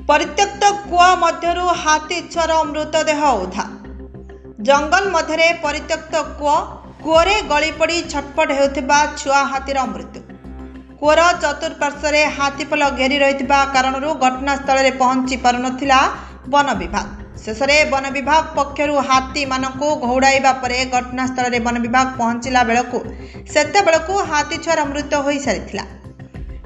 परित्यक्त कूआ मध्यरु हाथी छुआर मृतदेह उद्धार। जंगल मध्य परित्यक्त कूअरे गली पड़ी छटपट होउथिबा छुआ हाथीर मृत्यु। कूअर चतुर्पार्श्वर हाथीपल घेरी रहिथिबा कारणरू घटनास्थल में पहुंची पारुनथिला वन विभाग। शेष में वन विभाग पक्षरु हाथी मानकु घौड़ाइबा परे घटनास्थल में वन विभाग पहुंचला बेलकु सेतेबेलकु हाथी छुआर मृत्यु होई सारिथिला।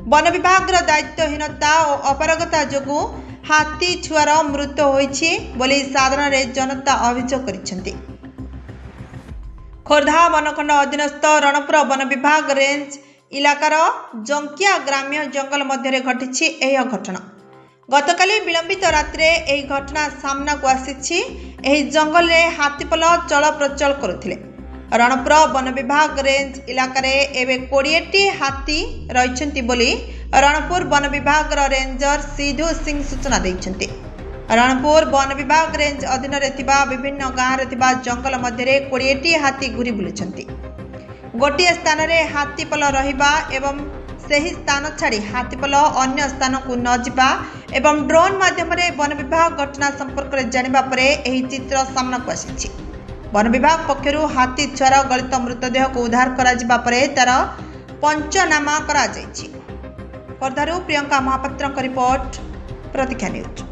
वन विभाग दायित्वहीनता और अपारगता जोगु हाथी छुआर मृत्यु होइछि बोली साधारण जनता अभियोग करिसेंति। खोर्धा वनखंड अधीनस्थ रणपुर वन विभाग रेंज इलाकार जंकिया ग्राम्य जंगल मध्य घटी यह घटना। गतकाली विलंबित रात्रे यह घटना सामना को आसी। जंगल में हाथीपल चल प्रचल करुथिले। रणपुर वन विभाग रेंज इलाकार एवं 20टी हाथी रही बोली रणपुर वन विभाग रेंजर सिधु सिंह सूचना देइछन्ति। रणपुर वन विभाग रेंज अधीन विभिन्न गाँव में जंगल मध्य 20टी हाथी घूरी बुलुछन्ति। गोटे स्थान में हाथीपल रहिबा एवं सही स्थान छाड़ी हाथीपल अन्य स्थान को न जिबा एवं ड्रोन माध्यम वन विभाग घटना संपर्क में जानिबा परे एही चित्र सामना को आसी। वन विभाग पक्षरु हाथी छुआर गलित मृतदेह को उद्धार करा जिबा परे तार पंचनामा करा जायछि। खोर्धारू प्रियंका महापात्र रिपोर्ट, प्रतीक्षा न्यूज।